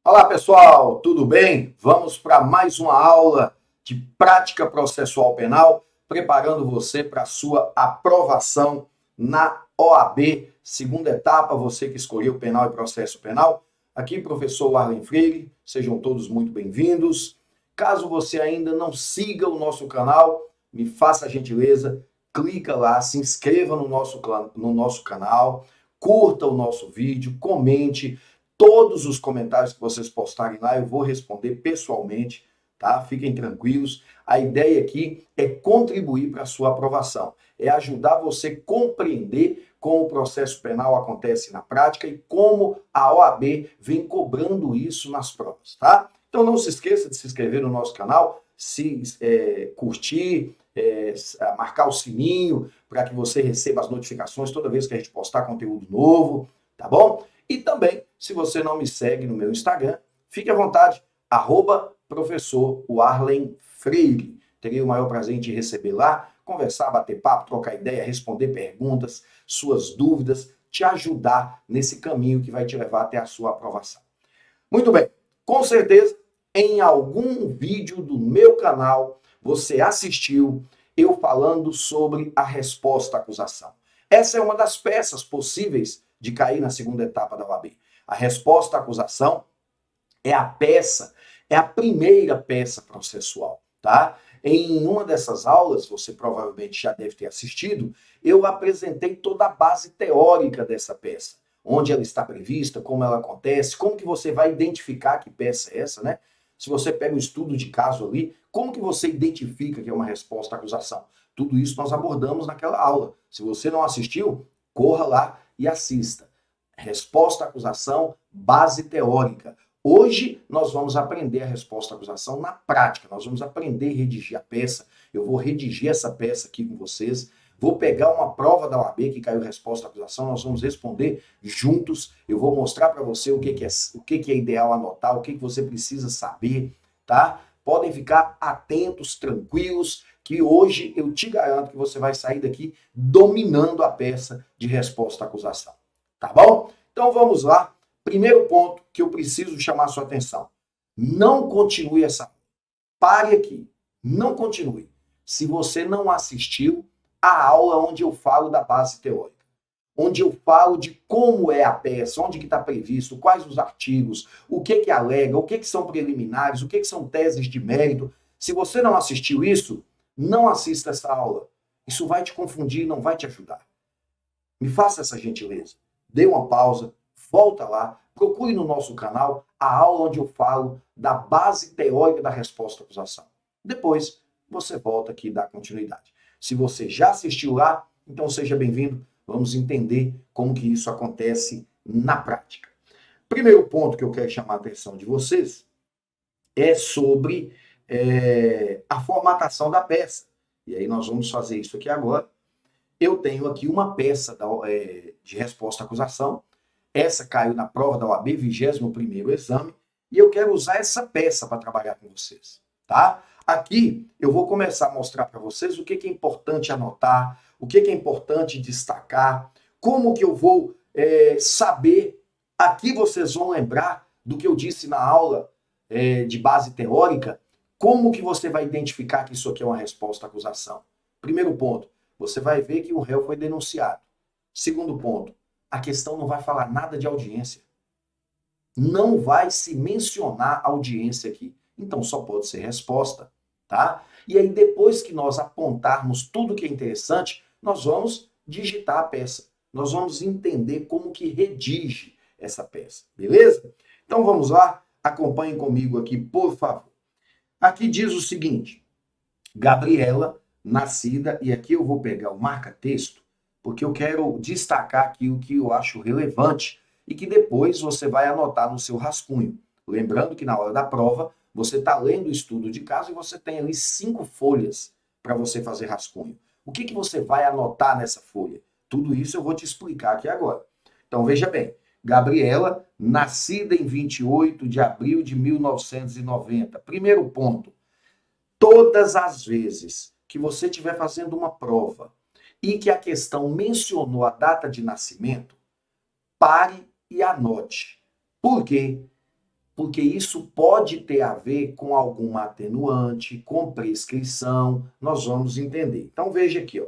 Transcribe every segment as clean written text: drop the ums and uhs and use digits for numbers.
Olá pessoal, tudo bem? Vamos para mais uma aula de prática processual penal, preparando você para a sua aprovação na OAB, segunda etapa, você que escolheu penal e processo penal. Aqui, professor Arlen Freire, sejam todos muito bem-vindos. Caso você ainda não siga o nosso canal, me faça a gentileza, clica lá, se inscreva no nosso canal, curta o nosso vídeo, comente. Todos os comentários que vocês postarem lá, eu vou responder pessoalmente, tá? Fiquem tranquilos. A ideia aqui é contribuir para a sua aprovação, é ajudar você a compreender como o processo penal acontece na prática e como a OAB vem cobrando isso nas provas, tá? Então não se esqueça de se inscrever no nosso canal, curtir, marcar o sininho para que você receba as notificações toda vez que a gente postar conteúdo novo, tá bom? E também, se você não me segue no meu Instagram, fique à vontade, @professor Arlen Freire. Terei o maior prazer em te receber lá, conversar, bater papo, trocar ideia, responder perguntas, suas dúvidas, te ajudar nesse caminho que vai te levar até a sua aprovação. Muito bem, com certeza, em algum vídeo do meu canal, você assistiu eu falando sobre a resposta à acusação. Essa é uma das peças possíveis de cair na segunda etapa da OAB. A resposta à acusação é a peça, é a primeira peça processual, tá? Em uma dessas aulas, você provavelmente já deve ter assistido, eu apresentei toda a base teórica dessa peça, onde ela está prevista, como ela acontece, como que você vai identificar que peça é essa, né? Se você pega o estudo de caso ali, como que você identifica que é uma resposta à acusação? Tudo isso nós abordamos naquela aula. Se você não assistiu, corra lá e assista. Resposta à acusação, base teórica. Hoje nós vamos aprender a resposta à acusação na prática. Nós vamos aprender a redigir a peça. Eu vou redigir essa peça aqui com vocês. Vou pegar uma prova da OAB que caiu resposta à acusação. Nós vamos responder juntos. Eu vou mostrar para você o que é ideal anotar, o que você precisa saber, tá? Podem ficar atentos, tranquilos, que hoje eu te garanto que você vai sair daqui dominando a peça de resposta à acusação. Tá bom? Então vamos lá. Primeiro ponto que eu preciso chamar a sua atenção. Não continue essa. Pare aqui. Não continue. Se você não assistiu a aula onde eu falo da base teórica, onde eu falo de como é a peça, onde que está previsto, quais os artigos, o que alega, o que são preliminares, o que são teses de mérito. Se você não assistiu isso, não assista essa aula. Isso vai te confundir, não vai te ajudar. Me faça essa gentileza. Dê uma pausa, volta lá, procure no nosso canal a aula onde eu falo da base teórica da resposta à acusação. Depois, você volta aqui e dá continuidade. Se você já assistiu lá, então seja bem-vindo. Vamos entender como que isso acontece na prática. Primeiro ponto que eu quero chamar a atenção de vocês é sobre a formatação da peça. E aí nós vamos fazer isso aqui agora. Eu tenho aqui uma peça de resposta à acusação. Essa caiu na prova da OAB, 21º exame, e eu quero usar essa peça para trabalhar com vocês, tá? Aqui eu vou começar a mostrar para vocês o que é importante anotar, o que é importante destacar, como que eu vou saber. Aqui vocês vão lembrar do que eu disse na aula de base teórica, como que você vai identificar que isso aqui é uma resposta à acusação. Primeiro ponto, você vai ver que o réu foi denunciado. Segundo ponto, a questão não vai falar nada de audiência. Não vai se mencionar audiência aqui. Então só pode ser resposta, tá? E aí depois que nós apontarmos tudo que é interessante, nós vamos digitar a peça. Nós vamos entender como que redige essa peça, beleza? Então vamos lá, acompanhem comigo aqui, por favor. Aqui diz o seguinte: Gabriela, nascida, e aqui eu vou pegar o marca-texto, porque eu quero destacar aqui o que eu acho relevante e que depois você vai anotar no seu rascunho. Lembrando que na hora da prova, você está lendo o estudo de caso e você tem ali 5 folhas para você fazer rascunho. O que você vai anotar nessa folha? Tudo isso eu vou te explicar aqui agora. Então veja bem, Gabriela, nascida em 28 de abril de 1990. Primeiro ponto, todas as vezes que você estiver fazendo uma prova e que a questão mencionou a data de nascimento, pare e anote. Por quê? porque isso pode ter a ver com alguma atenuante, com prescrição, nós vamos entender. Então veja aqui, ó.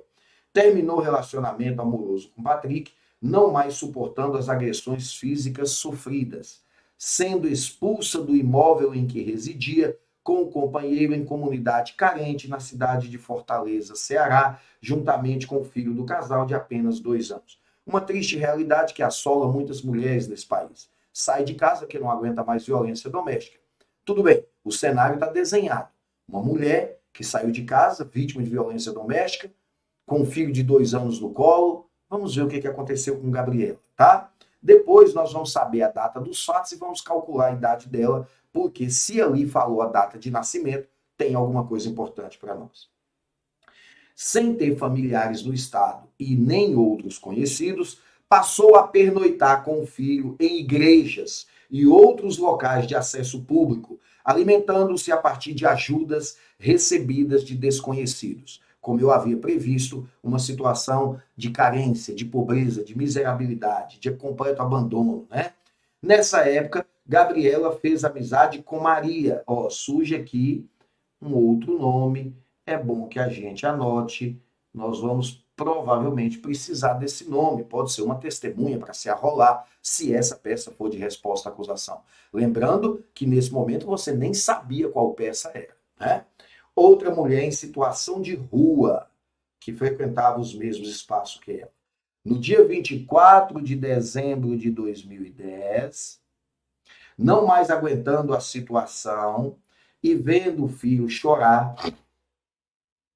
Terminou o relacionamento amoroso com Patrick, não mais suportando as agressões físicas sofridas, sendo expulsa do imóvel em que residia, com o companheiro em comunidade carente na cidade de Fortaleza, Ceará, juntamente com o filho do casal de apenas 2 anos. Uma triste realidade que assola muitas mulheres nesse país. Sai de casa que não aguenta mais violência doméstica. Tudo bem, o cenário está desenhado. Uma mulher que saiu de casa, vítima de violência doméstica, com um filho de 2 anos no colo. Vamos ver o que aconteceu com Gabriela, tá? Depois nós vamos saber a data dos fatos e vamos calcular a idade dela, porque se ali falou a data de nascimento, tem alguma coisa importante para nós. Sem ter familiares no estado e nem outros conhecidos, passou a pernoitar com o filho em igrejas e outros locais de acesso público, alimentando-se a partir de ajudas recebidas de desconhecidos. Como eu havia previsto, uma situação de carência, de pobreza, de miserabilidade, de completo abandono, né? Nessa época, Gabriela fez amizade com Maria. Ó, surge aqui um outro nome, é bom que a gente anote, nós vamos provavelmente precisar desse nome, pode ser uma testemunha para se arrolar, se essa peça for de resposta à acusação. Lembrando que nesse momento você nem sabia qual peça era, né? Outra mulher em situação de rua, que frequentava os mesmos espaços que ela. No dia 24 de dezembro de 2010, não mais aguentando a situação e vendo o filho chorar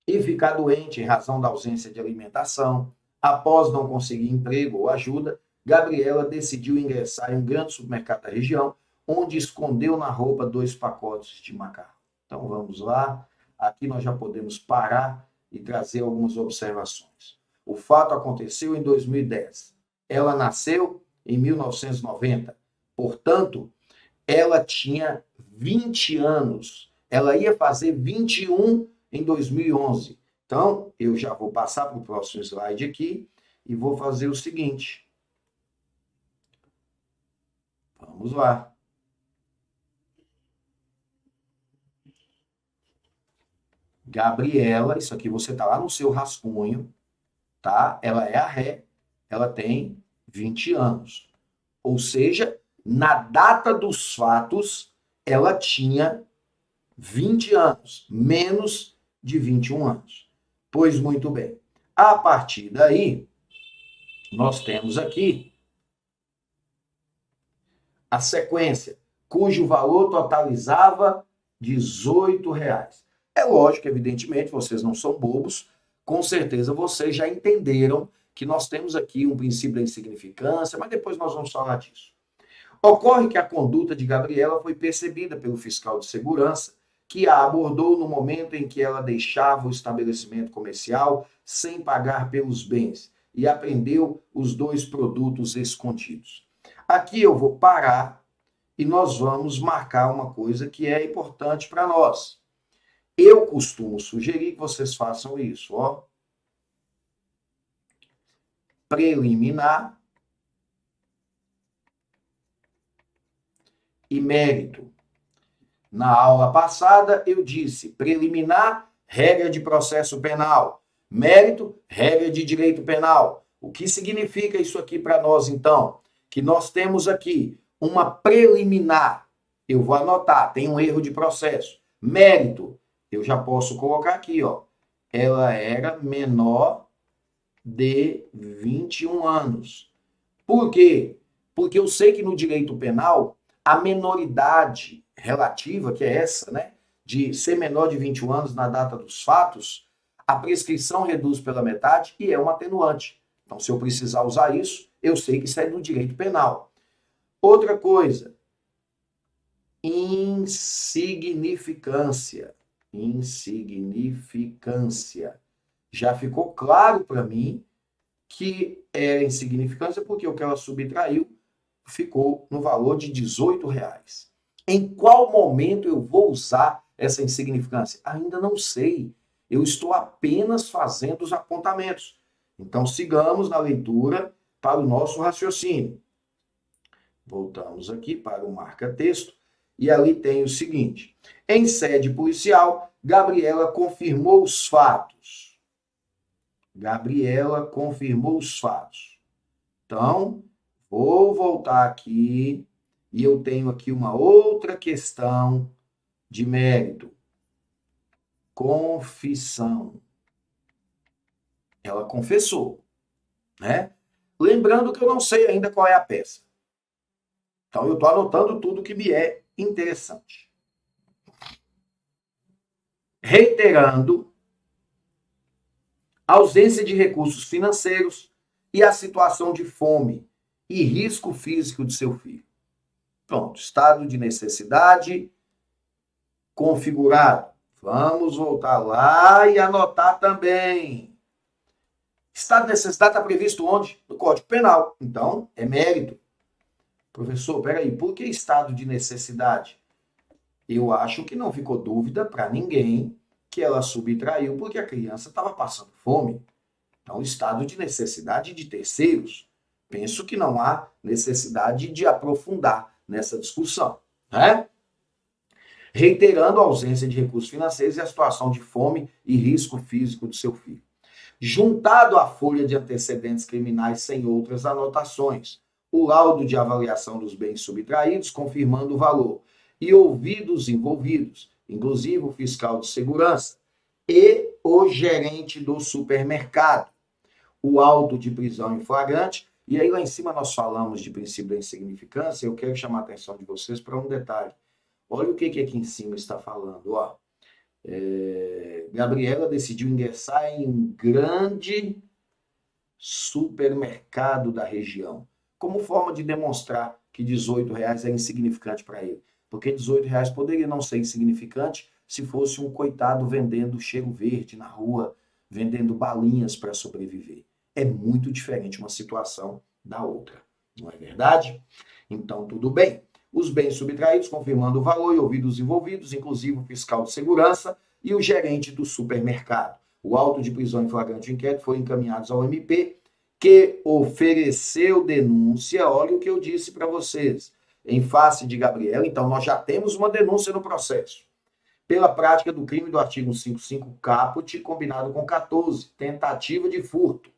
e ficar doente em razão da ausência de alimentação, após não conseguir emprego ou ajuda, Gabriela decidiu ingressar em um grande supermercado da região, onde escondeu na roupa 2 pacotes de macarrão. Então vamos lá, aqui nós já podemos parar e trazer algumas observações. O fato aconteceu em 2010. Ela nasceu em 1990, portanto, ela tinha 20 anos. Ela ia fazer 21 em 2011. Então, eu já vou passar para o próximo slide aqui e vou fazer o seguinte. Vamos lá. Gabriela, isso aqui você está lá no seu rascunho, tá? Ela é a ré, ela tem 20 anos. Ou seja, na data dos fatos, ela tinha 20 anos, menos de 21 anos. Pois muito bem. A partir daí, nós temos aqui a sequência, cujo valor totalizava R$18. É lógico, evidentemente, vocês não são bobos, com certeza vocês já entenderam que nós temos aqui um princípio da insignificância, mas depois nós vamos falar disso. Ocorre que a conduta de Gabriela foi percebida pelo fiscal de segurança, que a abordou no momento em que ela deixava o estabelecimento comercial sem pagar pelos bens e apreendeu os 2 produtos escondidos. Aqui eu vou parar e nós vamos marcar uma coisa que é importante para nós. Eu costumo sugerir que vocês façam isso, ó. Preliminar e mérito. Na aula passada eu disse preliminar, regra de processo penal. Mérito, regra de direito penal. O que significa isso aqui para nós, então? Que nós temos aqui uma preliminar. Eu vou anotar, tem um erro de processo. Mérito, eu já posso colocar aqui, ó. Ela era menor de 21 anos. Por quê? Porque eu sei que no direito penal, a menoridade relativa, que é essa, né, de ser menor de 21 anos na data dos fatos, a prescrição reduz pela metade e é um atenuante. Então, se eu precisar usar isso, eu sei que isso é do direito penal. Outra coisa, insignificância. Insignificância. Já ficou claro para mim que é insignificância porque o que ela subtraiu ficou no valor de R$18. Em qual momento eu vou usar essa insignificância? Ainda não sei. Eu estou apenas fazendo os apontamentos. Então, sigamos na leitura para o nosso raciocínio. Voltamos aqui para o marca-texto e ali tem o seguinte: em sede policial, Gabriela confirmou os fatos. Gabriela confirmou os fatos. Então, vou voltar aqui e eu tenho aqui uma outra questão de mérito. Confissão. Ela confessou, né? Lembrando que eu não sei ainda qual é a peça. Então, eu estou anotando tudo que me é interessante. Reiterando a ausência de recursos financeiros e a situação de fome e risco físico de seu filho. Pronto, estado de necessidade configurado. Vamos voltar lá e anotar também. Estado de necessidade está previsto onde? No Código Penal. Então, é mérito. Professor, peraí, por que estado de necessidade? Eu acho que não ficou dúvida para ninguém que ela subtraiu porque a criança estava passando fome. Então, estado de necessidade de terceiros. Penso que não há necessidade de aprofundar nessa discussão, né? Reiterando a ausência de recursos financeiros e a situação de fome e risco físico de seu filho. Juntado à folha de antecedentes criminais sem outras anotações, o laudo de avaliação dos bens subtraídos confirmando o valor e ouvidos envolvidos, inclusive o fiscal de segurança e o gerente do supermercado, o auto de prisão em flagrante. E aí lá em cima nós falamos de princípio da insignificância. Eu quero chamar a atenção de vocês para um detalhe. Olha o que aqui em cima está falando, ó. Gabriela decidiu ingressar em um grande supermercado da região, como forma de demonstrar que R$18 é insignificante para ele. Porque R$18 poderia não ser insignificante se fosse um coitado vendendo cheiro verde na rua, vendendo balinhas para sobreviver. É muito diferente uma situação da outra, não é verdade? Então, tudo bem. Os bens subtraídos, confirmando o valor e ouvidos envolvidos, inclusive o fiscal de segurança e o gerente do supermercado. O auto de prisão em flagrante de inquérito foi encaminhados ao MP, que ofereceu denúncia. Olha o que eu disse para vocês. Em face de Gabriela, então nós já temos uma denúncia no processo. Pela prática do crime do artigo 155 caput, combinado com 14, tentativa de furto.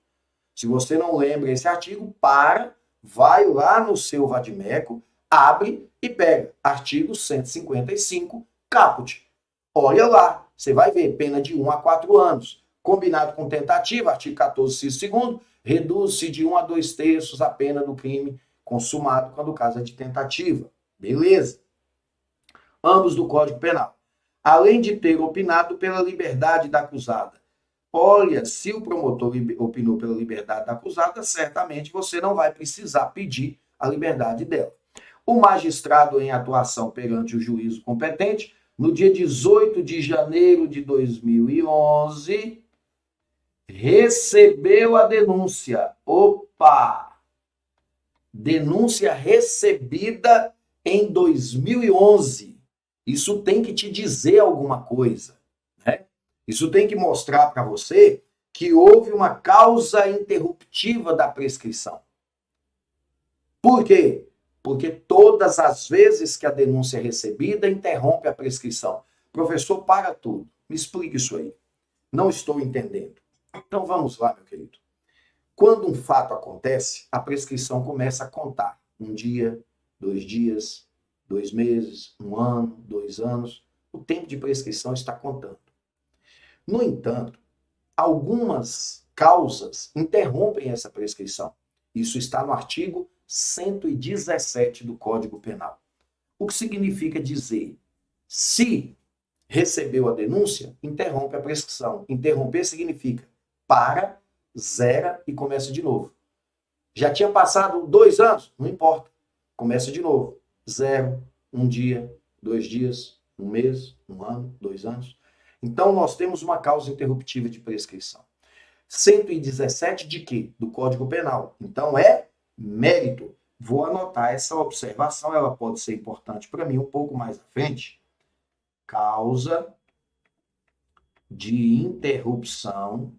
Se você não lembra esse artigo, vai lá no seu vadimeco, abre e pega artigo 155 caput. Olha lá, você vai ver pena de 1 a 4 anos. Combinado com tentativa, artigo 14, inciso segundo, reduz-se de 1 a 2/3 a pena do crime consumado quando o caso é de tentativa. Beleza. Ambos do Código Penal. Além de ter opinado pela liberdade da acusada. Olha, se o promotor opinou pela liberdade da acusada, certamente você não vai precisar pedir a liberdade dela. O magistrado, em atuação perante o juízo competente, no dia 18 de janeiro de 2011, recebeu a denúncia. Opa! Denúncia recebida em 2011. Isso tem que te dizer alguma coisa, né? Isso tem que mostrar para você que houve uma causa interruptiva da prescrição. Por quê? Porque todas as vezes que a denúncia é recebida, interrompe a prescrição. Professor, para tudo. Me explique isso aí. Não estou entendendo. Então vamos lá, meu querido. Quando um fato acontece, a prescrição começa a contar. 1 dia, 2 dias, 2 meses, 1 ano, 2 anos. O tempo de prescrição está contando. No entanto, algumas causas interrompem essa prescrição. Isso está no artigo 117 do Código Penal. O que significa dizer, se recebeu a denúncia, interrompe a prescrição. Interromper significa para, zera e começa de novo. Já tinha passado 2 anos? Não importa. Começa de novo. 0, 1 dia, 2 dias, 1 mês, 1 ano, 2 anos. Então, nós temos uma causa interruptiva de prescrição. 117 de quê? Do Código Penal. Então, é mérito. Vou anotar essa observação, ela pode ser importante para mim um pouco mais à frente. Causa de interrupção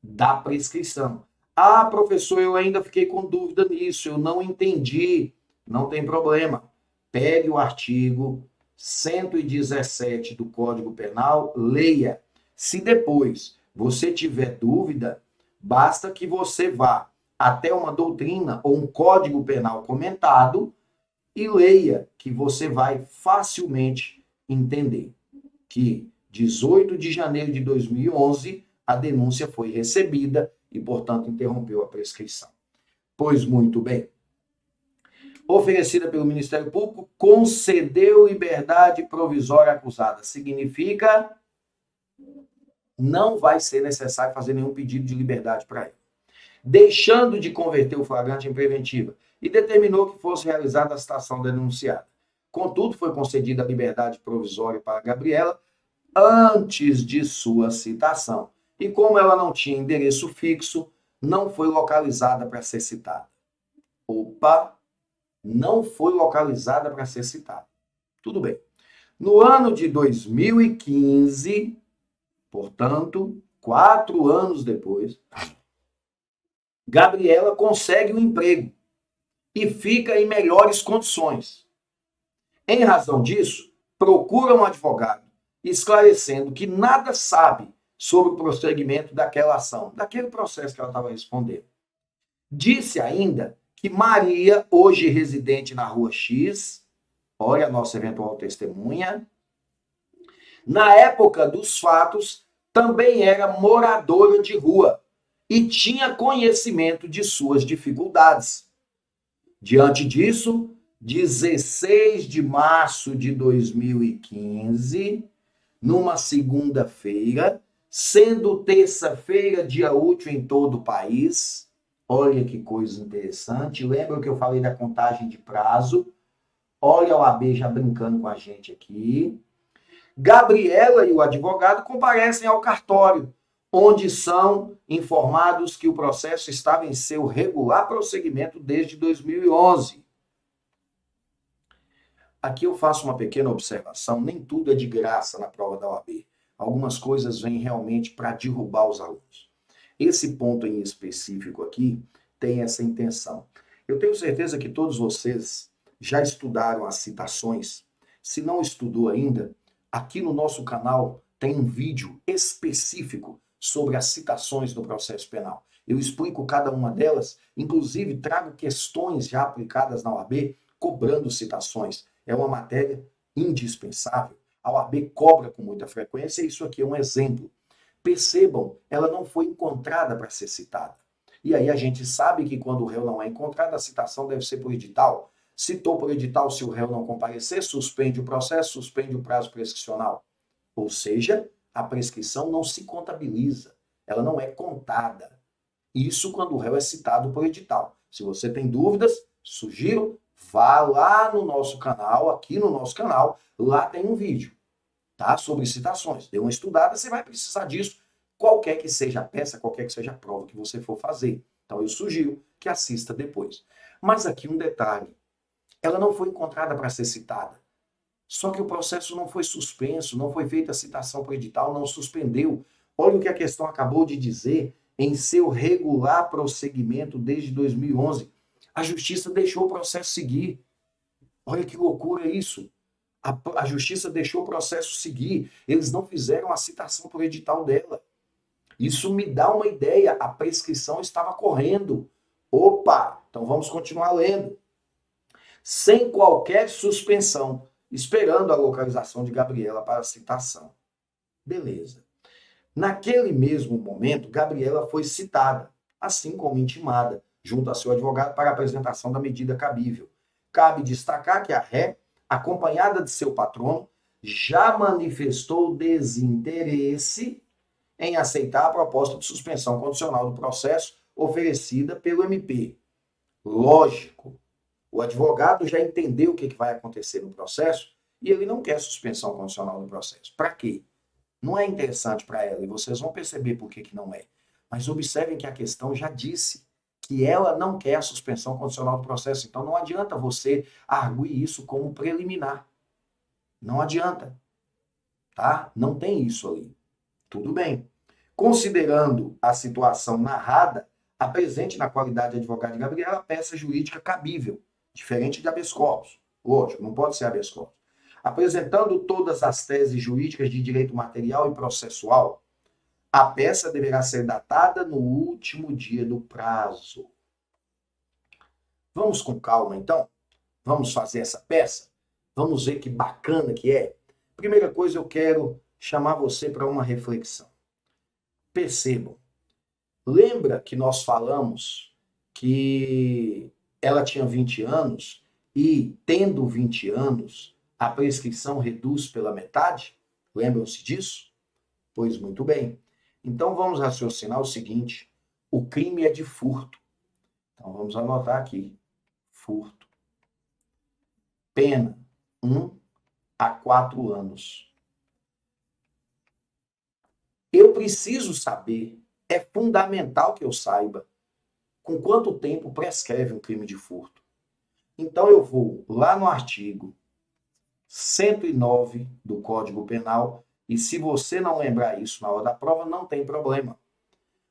da prescrição. Ah, professor, eu ainda fiquei com dúvida nisso, eu não entendi. Não tem problema. Pegue o artigo 117 do Código Penal, leia. Se depois você tiver dúvida, basta que você vá até uma doutrina ou um Código Penal comentado e leia, que você vai facilmente entender que 18 de janeiro de 2011 a denúncia foi recebida e, portanto, interrompeu a prescrição. Pois muito bem. Oferecida pelo Ministério Público, concedeu liberdade provisória à acusada. Significa não vai ser necessário fazer nenhum pedido de liberdade para ela. Deixando de converter o flagrante em preventiva e determinou que fosse realizada a citação denunciada. Contudo, foi concedida a liberdade provisória para Gabriela antes de sua citação. E como ela não tinha endereço fixo, não foi localizada para ser citada. Opa! Não foi localizada para ser citada. Tudo bem. No ano de 2015, portanto, 4 anos depois, Gabriela consegue um emprego e fica em melhores condições. Em razão disso, procura um advogado, esclarecendo que nada sabe sobre o prosseguimento daquela ação, daquele processo que ela estava respondendo. Disse ainda que Maria, hoje residente na Rua X, olha a nossa eventual testemunha, na época dos fatos, também era moradora de rua e tinha conhecimento de suas dificuldades. Diante disso, 16 de março de 2015, numa segunda-feira, sendo terça-feira dia útil em todo o país, olha que coisa interessante, lembra que eu falei da contagem de prazo? Olha o AB já brincando com a gente aqui. Gabriela e o advogado comparecem ao cartório, onde são informados que o processo estava em seu regular prosseguimento desde 2011. Aqui eu faço uma pequena observação, nem tudo é de graça na prova da OAB. Algumas coisas vêm realmente para derrubar os alunos. Esse ponto em específico aqui tem essa intenção. Eu tenho certeza que todos vocês já estudaram as citações. Se não estudou ainda, aqui no nosso canal tem um vídeo específico sobre as citações no processo penal. Eu explico cada uma delas, inclusive trago questões já aplicadas na OAB cobrando citações. É uma matéria indispensável. A OAB cobra com muita frequência e isso aqui é um exemplo. Percebam, ela não foi encontrada para ser citada. E aí a gente sabe que quando o réu não é encontrado, a citação deve ser por edital. Citou por edital, se o réu não comparecer, suspende o processo, suspende o prazo prescricional. Ou seja, a prescrição não se contabiliza, ela não é contada. Isso quando o réu é citado por edital. Se você tem dúvidas, sugiro, vá lá no nosso canal, aqui no nosso canal, lá tem um vídeo, tá? Sobre citações. Dê uma estudada, você vai precisar disso, qualquer que seja a peça, qualquer que seja a prova que você for fazer. Então eu sugiro que assista depois. Mas aqui um detalhe, ela não foi encontrada para ser citada. Só que o processo não foi suspenso, não foi feita a citação por edital, não suspendeu. Olha o que a questão acabou de dizer em seu regular prosseguimento desde 2011. A justiça deixou o processo seguir. Olha que loucura isso. A justiça deixou o processo seguir. Eles não fizeram a citação por edital dela. Isso me dá uma ideia. A prescrição estava correndo. Opa! Então vamos continuar lendo. Sem qualquer suspensão, esperando a localização de Gabriela para a citação. Beleza. Naquele mesmo momento, Gabriela foi citada, assim como intimada, junto a seu advogado para a apresentação da medida cabível. Cabe destacar que a ré, acompanhada de seu patrono, já manifestou desinteresse em aceitar a proposta de suspensão condicional do processo oferecida pelo MP. Lógico, o advogado já entendeu o que vai acontecer no processo e ele não quer suspensão condicional do processo. Para quê? Não é interessante para ela e vocês vão perceber por que não é. Mas observem que a questão já disse que ela não quer a suspensão condicional do processo. Então não adianta você arguir isso como preliminar. Não adianta. Tá? Não tem isso ali. Tudo bem. Considerando a situação narrada, apresente na qualidade de advogado de Gabriela a peça jurídica cabível, diferente de habeas corpus. Lógico, não pode ser habeas corpus. Apresentando todas as teses jurídicas de direito material e processual, a peça deverá ser datada no último dia do prazo. Vamos com calma, então? Vamos fazer essa peça? Vamos ver que bacana que é? Primeira coisa, eu quero chamar você para uma reflexão. Percebam. Lembra que nós falamos que ela tinha 20 anos e, tendo 20 anos, a prescrição reduz pela metade? Lembram-se disso? Pois muito bem. Então vamos raciocinar o seguinte: o crime é de furto. Então vamos anotar aqui: furto. Pena 1 a 4 anos. Eu preciso saber, é fundamental que eu saiba, com quanto tempo prescreve um crime de furto. Então eu vou lá no artigo 109 do Código Penal, e se você não lembrar isso na hora da prova, não tem problema.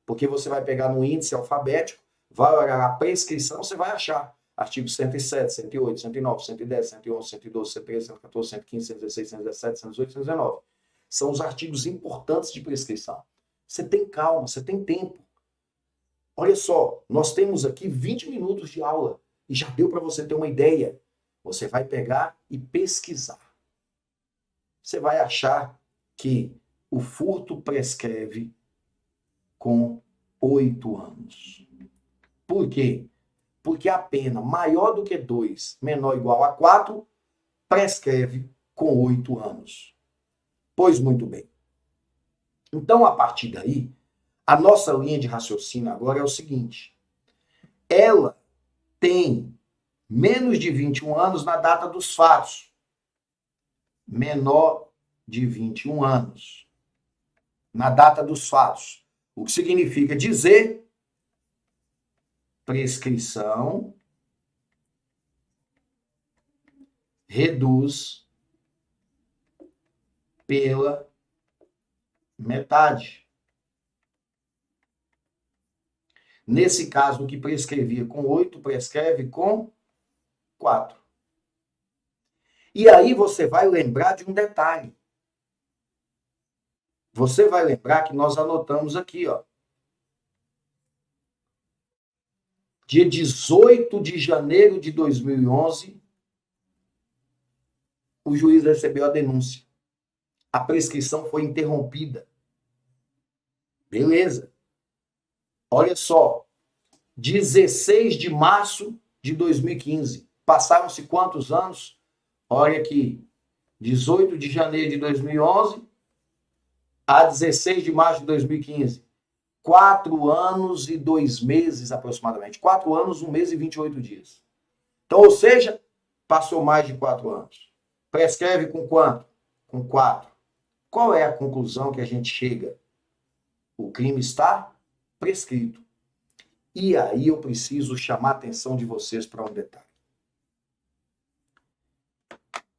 Porque você vai pegar no índice alfabético, vai olhar a prescrição, você vai achar. Artigo 107, 108, 109, 110, 111, 112, 113, 114, 115, 116, 117, 118, 119. São os artigos importantes de prescrição. Você tem calma, você tem tempo. Olha só, nós temos aqui 20 minutos de aula e já deu para você ter uma ideia. Você vai pegar e pesquisar. Você vai achar que o furto prescreve com 8 anos. Por quê? Porque a pena maior do que 2, menor ou igual a 4, prescreve com 8 anos. Pois muito bem. Então, a partir daí, a nossa linha de raciocínio agora é o seguinte: ela tem menos de 21 anos na data dos fatos, menor de 21 anos na data dos fatos. O que significa dizer prescrição reduz pela metade. Nesse caso, o que prescrevia com 8, prescreve com 4. E aí você vai lembrar de um detalhe. Você vai lembrar que nós anotamos aqui, ó. Dia 18 de janeiro de 2011, o juiz recebeu a denúncia. A prescrição foi interrompida. Beleza. Olha só. 16 de março de 2015. Passaram-se quantos anos? Olha aqui. 18 de janeiro de 2011 a 16 de março de 2015. 4 anos e 2 meses aproximadamente. 4 anos, 1 mês e 28 dias. Então, ou seja, passou mais de 4 anos. Prescreve com quanto? Com 4. Qual é a conclusão que a gente chega? O crime está prescrito. E aí eu preciso chamar a atenção de vocês para um detalhe.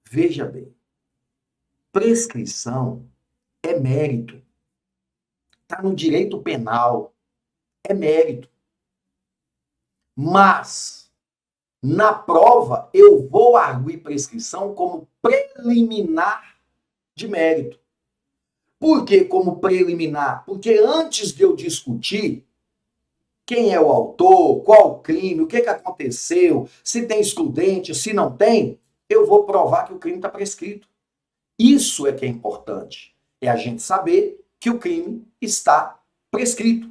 Veja bem, prescrição é mérito. Está no direito penal, é mérito. Mas, na prova, eu vou arguir prescrição como preliminar de mérito. Por que como preliminar? Porque antes de eu discutir quem é o autor, qual o crime, o que aconteceu, se tem excludente, se não tem, eu vou provar que o crime está prescrito. Isso é que é importante. É a gente saber que o crime está prescrito.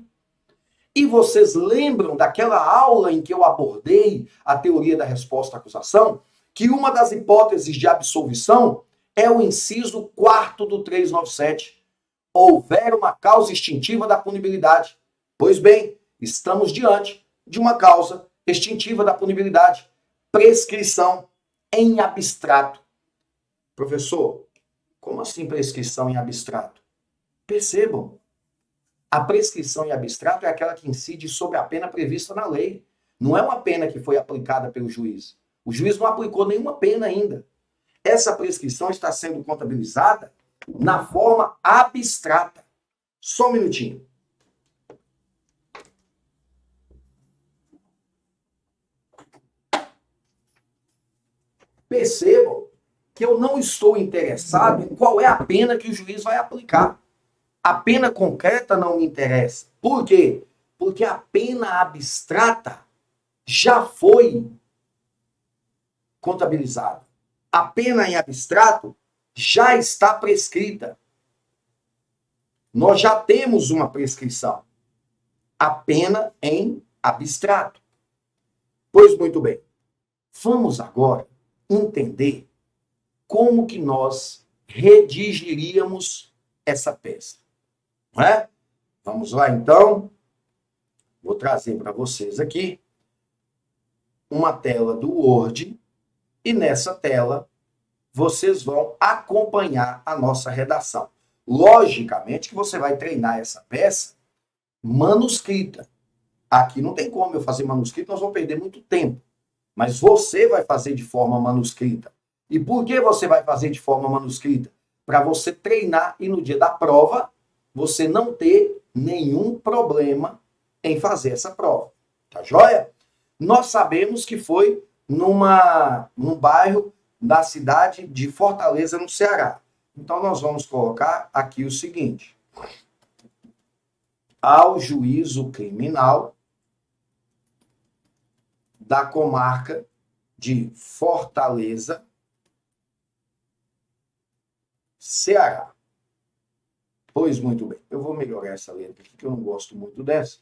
E vocês lembram daquela aula em que eu abordei a teoria da resposta à acusação? Que uma das hipóteses de absolvição é o inciso 4º do 397. Houver uma causa extintiva da punibilidade. Pois bem, estamos diante de uma causa extintiva da punibilidade. Prescrição em abstrato. Professor, como assim prescrição em abstrato? Percebam, a prescrição em abstrato é aquela que incide sobre a pena prevista na lei. Não é uma pena que foi aplicada pelo juiz. O juiz não aplicou nenhuma pena ainda. Essa prescrição está sendo contabilizada na forma abstrata. Só um minutinho. Percebam que eu não estou interessado em qual é a pena que o juiz vai aplicar. A pena concreta não me interessa. Por quê? Porque a pena abstrata já foi contabilizada. A pena em abstrato já está prescrita. Nós já temos uma prescrição. A pena em abstrato. Pois muito bem. Vamos agora entender como que nós redigiríamos essa peça. Não é? Vamos lá, então. Vou trazer para vocês aqui uma tela do Word e nessa tela vocês vão acompanhar a nossa redação. Logicamente que você vai treinar essa peça manuscrita. Aqui não tem como eu fazer manuscrito, nós vamos perder muito tempo. Mas você vai fazer de forma manuscrita. E por que você vai fazer de forma manuscrita? Para você treinar e no dia da prova você não ter nenhum problema em fazer essa prova. Tá joia? Nós sabemos que foi num bairro da cidade de Fortaleza, no Ceará. Então nós vamos colocar aqui o seguinte: ao juízo criminal da comarca de Fortaleza, Ceará. Pois muito bem, eu vou melhorar essa letra aqui, que eu não gosto muito dessa.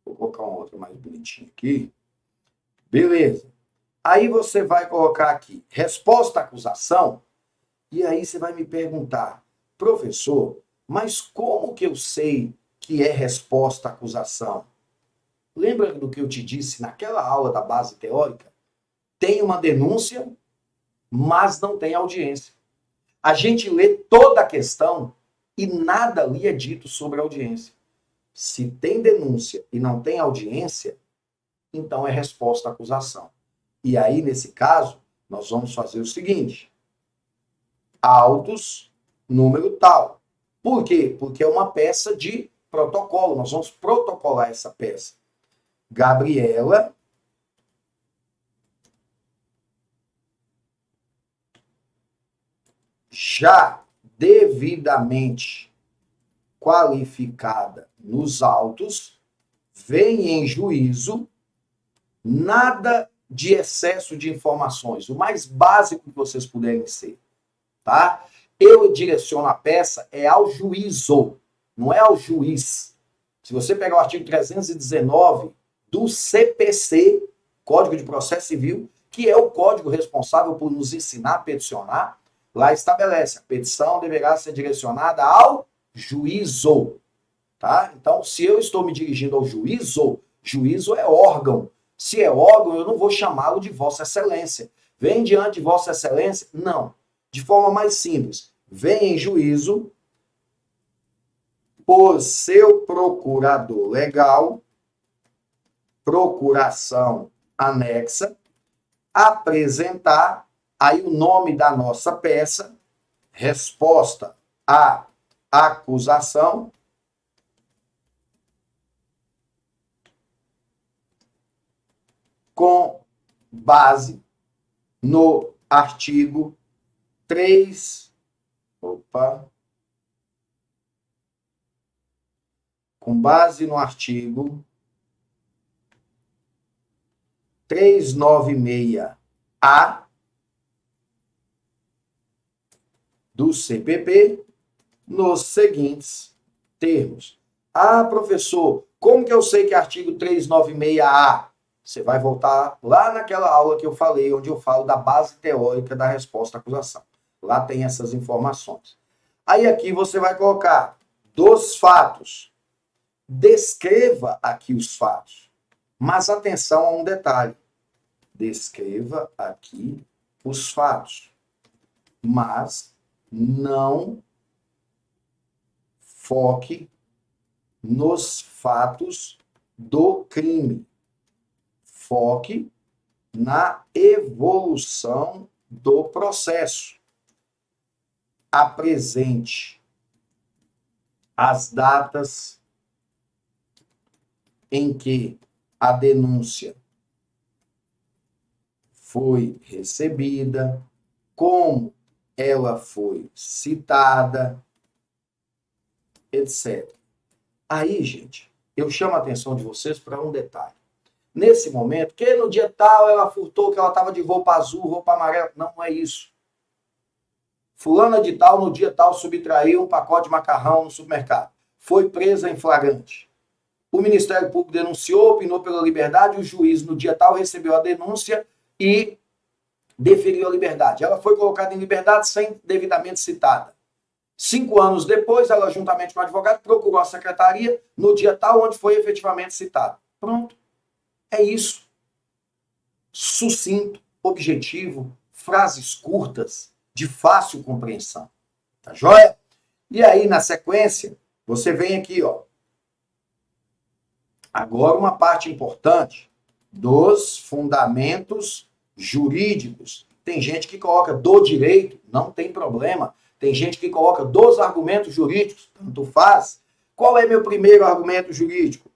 Vou colocar uma outra mais bonitinha aqui. Beleza. Aí você vai colocar aqui, resposta à acusação, e aí você vai me perguntar, professor, mas como que eu sei que é resposta à acusação? Lembra do que eu te disse naquela aula da base teórica? Tem uma denúncia, mas não tem audiência. A gente lê toda a questão e nada ali é dito sobre audiência. Se tem denúncia e não tem audiência, então é resposta à acusação. E aí, nesse caso, nós vamos fazer o seguinte: autos, número tal. Por quê? Porque é uma peça de protocolo. Nós vamos protocolar essa peça. Gabriela já devidamente qualificada nos autos, vem em juízo, nada de excesso de informações, o mais básico que vocês puderem ser, tá? Eu direciono a peça ao juízo, não é ao juiz. Se você pegar o artigo 319 do CPC, Código de Processo Civil, que é o código responsável por nos ensinar a peticionar, lá estabelece: a petição deverá ser direcionada ao juízo, tá? Então, se eu estou me dirigindo ao juízo, juízo é órgão. Se é órgão, eu não vou chamá-lo de Vossa Excelência. Vem diante de Vossa Excelência? Não. De forma mais simples, vem em juízo por seu procurador legal, procuração anexa, apresentar aí o nome da nossa peça, resposta à acusação, com base no artigo 3, com base no artigo 396-A do CPP, nos seguintes termos. Ah, professor, como que eu sei que é artigo 396-A? Você vai voltar lá naquela aula que eu falei, onde eu falo da base teórica da resposta à acusação. Lá tem essas informações. Aí aqui você vai colocar dos fatos. Descreva aqui os fatos. Mas atenção a um detalhe. Descreva aqui os fatos. Mas não foque nos fatos do crime. Foque na evolução do processo. Apresente as datas em que a denúncia foi recebida, como ela foi citada, etc. Aí, gente, eu chamo a atenção de vocês para um detalhe. Nesse momento, que no dia tal ela furtou que ela estava de roupa azul, roupa amarela. Não é isso. Fulana de tal, no dia tal, subtraiu um pacote de macarrão no supermercado. Foi presa em flagrante. O Ministério Público denunciou, opinou pela liberdade, o juiz, no dia tal, recebeu a denúncia e deferiu a liberdade. Ela foi colocada em liberdade sem devidamente citada. 5 anos depois, ela, juntamente com o advogado, procurou a secretaria no dia tal, onde foi efetivamente citada. Pronto. É isso. Sucinto, objetivo, frases curtas, de fácil compreensão. Tá joia? E aí, na sequência, você vem aqui, ó. Agora uma parte importante dos fundamentos jurídicos. Tem gente que coloca do direito, não tem problema. Tem gente que coloca dos argumentos jurídicos, tanto faz. Qual é meu primeiro argumento jurídico?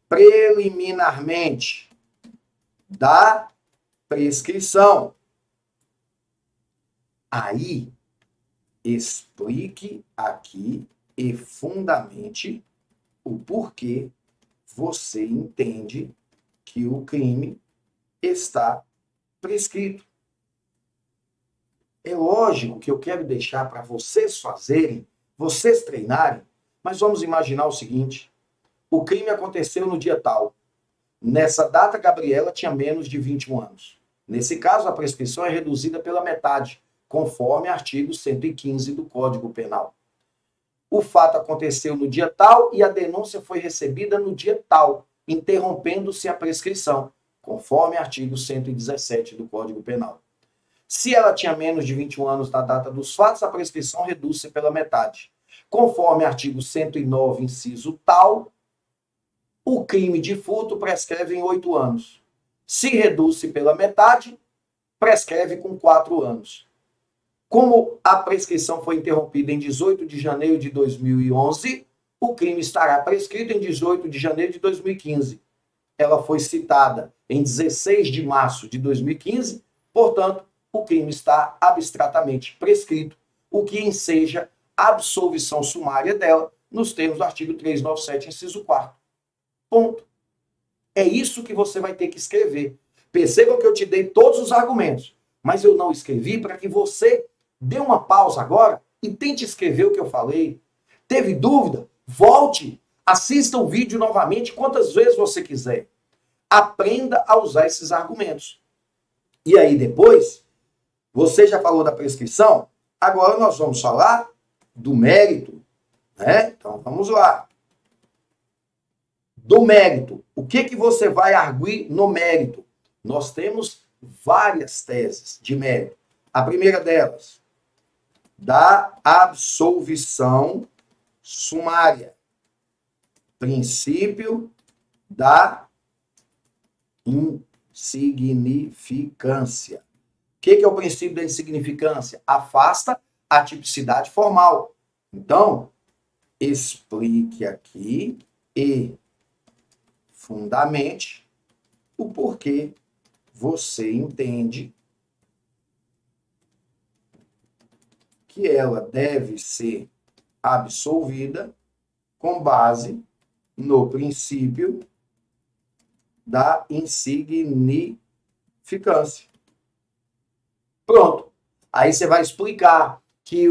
Preliminarmente da prescrição. Aí, explique aqui e fundamente o porquê você entende que o crime está prescrito. É lógico que eu quero deixar para vocês fazerem, vocês treinarem, mas vamos imaginar o seguinte: o crime aconteceu no dia tal. Nessa data, Gabriela tinha menos de 21 anos. Nesse caso, a prescrição é reduzida pela metade, conforme artigo 115 do Código Penal. O fato aconteceu no dia tal e a denúncia foi recebida no dia tal, interrompendo-se a prescrição, conforme artigo 117 do Código Penal. Se ela tinha menos de 21 anos na data dos fatos, a prescrição reduz-se pela metade. Conforme artigo 109, inciso tal, o crime de furto prescreve em 8 anos. Se reduz-se pela metade, prescreve com 4 anos. Como a prescrição foi interrompida em 18 de janeiro de 2011, o crime estará prescrito em 18 de janeiro de 2015. Ela foi citada em 16 de março de 2015, portanto, o crime está abstratamente prescrito, o que enseja a absolvição sumária dela nos termos do artigo 397, inciso 4º. Ponto. É isso que você vai ter que escrever. Percebam que eu te dei todos os argumentos, mas eu não escrevi para que você dê uma pausa agora e tente escrever o que eu falei. Teve dúvida? Volte, assista o vídeo novamente quantas vezes você quiser. Aprenda a usar esses argumentos. E aí depois, você já falou da prescrição, agora nós vamos falar do mérito, né? Então vamos lá. Do mérito. O que você vai arguir no mérito? Nós temos várias teses de mérito. A primeira delas, da absolvição sumária. Princípio da insignificância. O que é o princípio da insignificância? Afasta a tipicidade formal. Então, explique aqui e fundamente o porquê você entende que ela deve ser absolvida com base no princípio da insignificância. Pronto. Aí você vai explicar que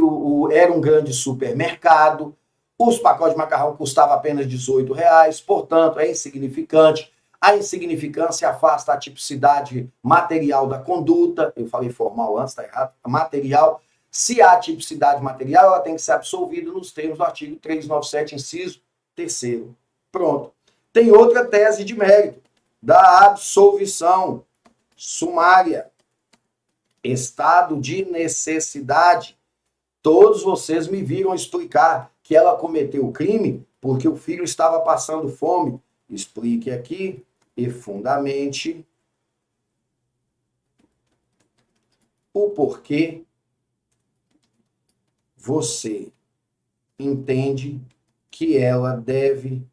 era um grande supermercado, os pacotes de macarrão custavam apenas R$18, portanto, é insignificante. A insignificância afasta a tipicidade material da conduta. Eu falei formal antes, está errado. Material. Se há tipicidade material, ela tem que ser absolvida nos termos do artigo 397, inciso 3º. Pronto. Tem outra tese de mérito, da absolvição sumária. Estado de necessidade. Todos vocês me viram explicar que ela cometeu o crime porque o filho estava passando fome. Explique aqui e fundamente o porquê você entende que ela deve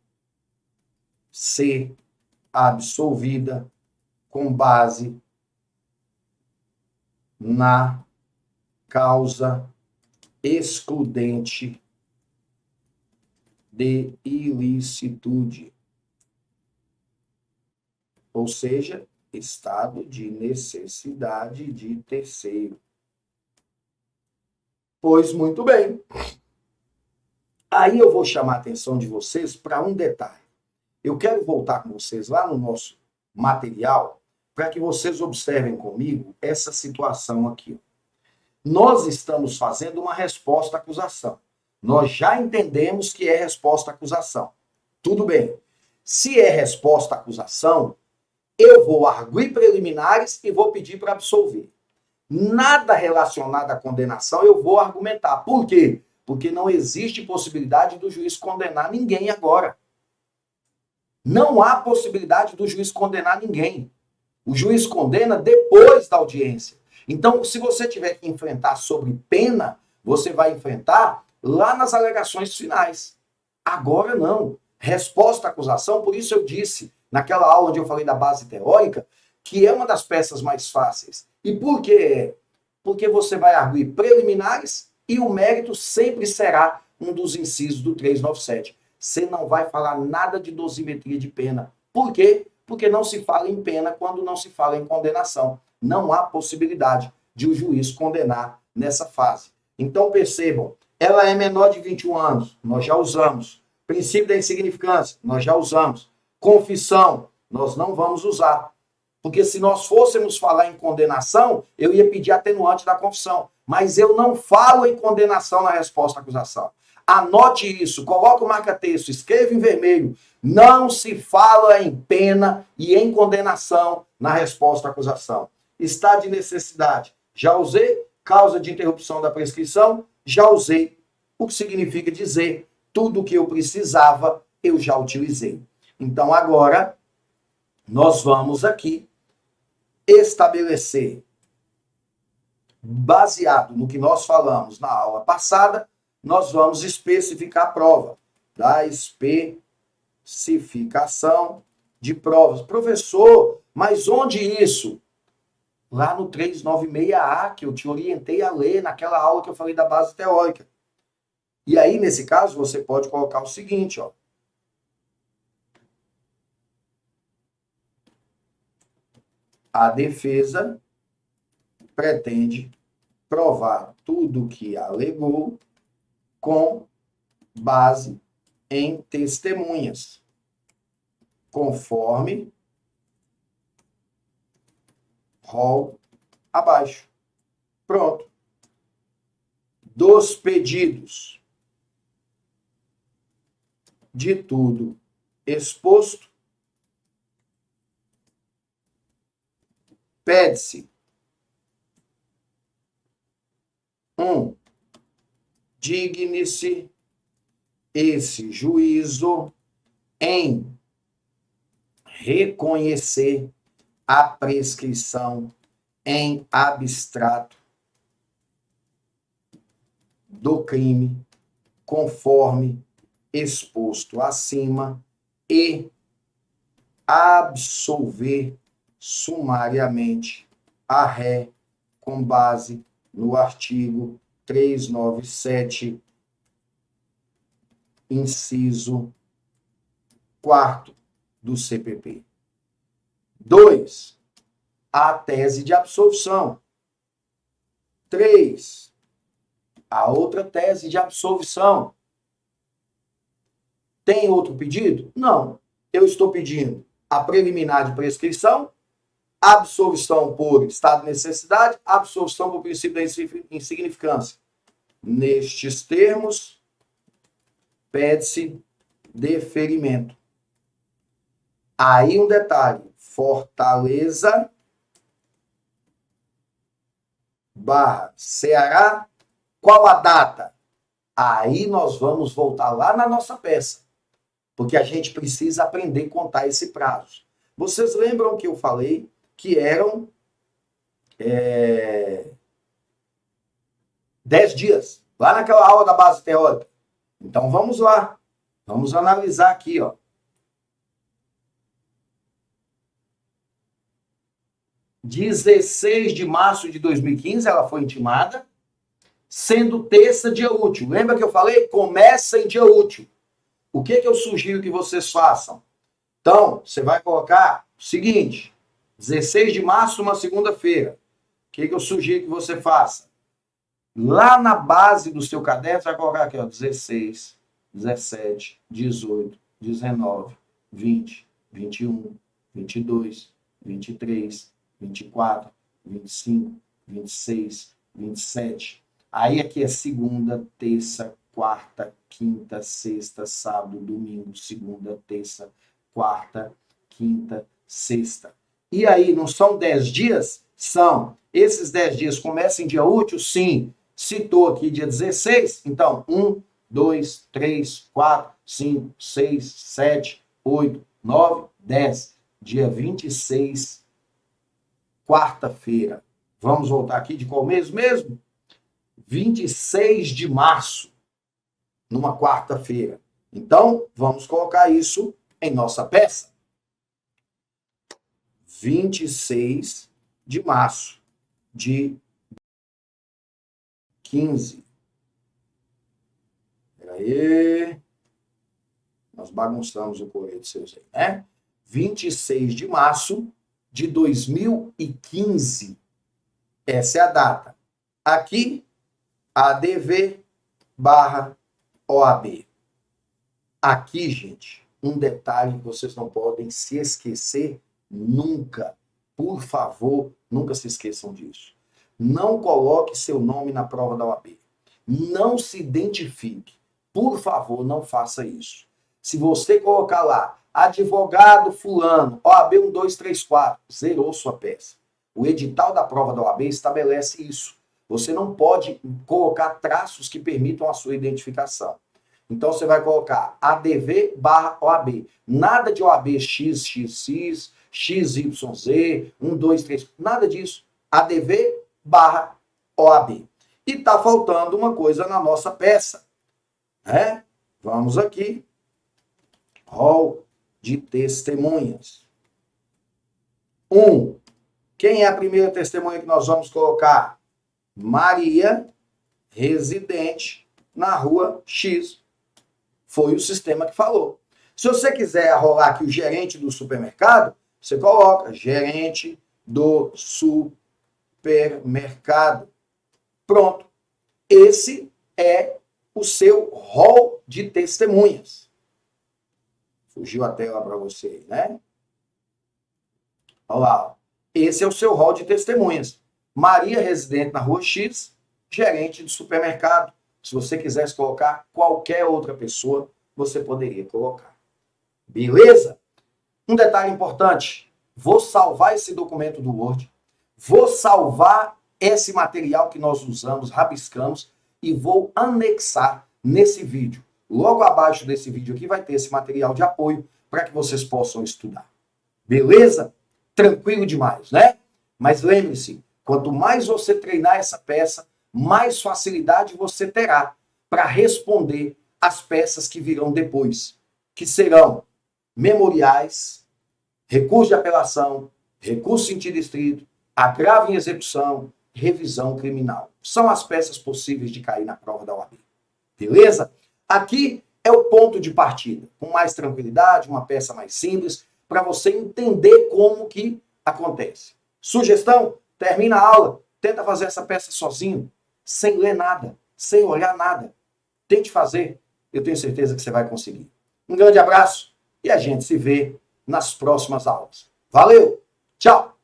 ser absolvida com base na causa excludente de ilicitude. Ou seja, estado de necessidade de terceiro. Pois muito bem. Aí eu vou chamar a atenção de vocês para um detalhe. Eu quero voltar com vocês lá no nosso material para que vocês observem comigo essa situação aqui. Nós estamos fazendo uma resposta à acusação. Nós já entendemos que é resposta à acusação. Tudo bem. Se é resposta à acusação, eu vou arguir preliminares e vou pedir para absolver. Nada relacionado à condenação eu vou argumentar. Por quê? Porque não existe possibilidade do juiz condenar ninguém agora. Não há possibilidade do juiz condenar ninguém. O juiz condena depois da audiência. Então, se você tiver que enfrentar sobre pena, você vai enfrentar lá nas alegações finais. Agora não. Resposta à acusação, por isso eu disse, naquela aula onde eu falei da base teórica, que é uma das peças mais fáceis. E por que é? Porque você vai arguir preliminares e o mérito sempre será um dos incisos do 397. Você não vai falar nada de dosimetria de pena. Por quê? Porque não se fala em pena quando não se fala em condenação. Não há possibilidade de o juiz condenar nessa fase. Então percebam, ela é menor de 21 anos, nós já usamos. Princípio da insignificância, nós já usamos. Confissão, nós não vamos usar. Porque se nós fôssemos falar em condenação, eu ia pedir atenuante da confissão. Mas eu não falo em condenação na resposta à acusação. Anote isso, coloque o marca-texto, escreva em vermelho. Não se fala em pena e em condenação na resposta à acusação. Estado de necessidade, já usei. Causa de interrupção da prescrição, já usei. O que significa dizer tudo o que eu precisava, eu já utilizei. Então agora, nós vamos aqui estabelecer, baseado no que nós falamos na aula passada, nós vamos especificar a prova, da especificação de provas. Professor, mas onde isso? Lá no 396A, que eu te orientei a ler naquela aula que eu falei da base teórica. E aí, nesse caso, você pode colocar o seguinte, ó. A defesa pretende provar tudo o que alegou com base em testemunhas, conforme rol abaixo. Pronto. Dos pedidos de tudo exposto, pede-se digne-se esse juízo em reconhecer a prescrição em abstrato do crime, conforme exposto acima, e absolver sumariamente a ré com base no artigo 397, inciso 4º do CPP. 2. A tese de absolvição. 3. A outra tese de absolvição. Tem outro pedido? Não. Eu estou pedindo a preliminar de prescrição, absolvição por estado de necessidade, absolvição por princípio da insignificância. Nestes termos, pede-se deferimento. Aí um detalhe, Fortaleza / Ceará, qual a data? Aí nós vamos voltar lá na nossa peça, porque a gente precisa aprender a contar esse prazo. Vocês lembram que eu falei que eram 10 dias, lá naquela aula da base teórica. Então vamos lá, vamos analisar aqui, ó. 16 de março de 2015, ela foi intimada, sendo terça dia útil. Lembra que eu falei? Começa em dia útil. O que eu sugiro que vocês façam? Então, você vai colocar o seguinte, 16 de março, uma segunda-feira. O que eu sugiro que você faça? Lá na base do seu caderno, você vai colocar aqui, ó, 16, 17, 18, 19, 20, 21, 22, 23, 24, 25, 26, 27. Aí aqui é segunda, terça, quarta, quinta, sexta, sábado, domingo, segunda, terça, quarta, quinta, sexta. E aí, não são 10 dias? São. Esses 10 dias começam em dia útil? Sim. Citou aqui dia 16, então 1, 2, 3, 4, 5, 6, 7, 8, 9, 10. Dia 26, quarta-feira. Vamos voltar aqui de qual mês mesmo? 26 de março, numa quarta-feira. Então, vamos colocar isso em nossa peça. 26 de março de 15. Peraí. Nós bagunçamos o correio de seus aí, né? 26 de março de 2015. Essa é a data. Aqui, ADV barra OAB. Aqui, gente, um detalhe que vocês não podem se esquecer nunca. Por favor, nunca se esqueçam disso. Não coloque seu nome na prova da OAB. Não se identifique. Por favor, não faça isso. Se você colocar lá, advogado fulano, OAB 1234, zerou sua peça. O edital da prova da OAB estabelece isso. Você não pode colocar traços que permitam a sua identificação. Então, você vai colocar ADV barra OAB. Nada de OAB XXX, XYZ, 1, 2, 3, nada disso. ADV barra OAB. E está faltando uma coisa na nossa peça. Né? Vamos aqui. Rol de testemunhas. 1. Quem é a primeira testemunha que nós vamos colocar? Maria, residente na rua X. Foi o sistema que falou. Se você quiser rolar aqui o gerente do supermercado, você coloca gerente do supermercado. Pronto. Esse é o seu rol de testemunhas. Fugiu a tela para você, né? Olha lá. Esse é o seu rol de testemunhas. Maria, residente na rua X, gerente de supermercado. Se você quisesse colocar qualquer outra pessoa, você poderia colocar. Beleza? Um detalhe importante. Vou salvar esse documento do Word. Vou salvar esse material que nós usamos, rabiscamos, e vou anexar nesse vídeo. Logo abaixo desse vídeo aqui vai ter esse material de apoio para que vocês possam estudar. Beleza? Tranquilo demais, né? Mas lembre-se, quanto mais você treinar essa peça, mais facilidade você terá para responder as peças que virão depois, que serão memoriais, recurso de apelação, recurso sentido estrito, agravo em execução, revisão criminal. São as peças possíveis de cair na prova da OAB. Beleza? Aqui é o ponto de partida, com mais tranquilidade, uma peça mais simples, para você entender como que acontece. Sugestão? Termina a aula, tenta fazer essa peça sozinho, sem ler nada, sem olhar nada. Tente fazer, eu tenho certeza que você vai conseguir. Um grande abraço e a gente se vê nas próximas aulas. Valeu, tchau!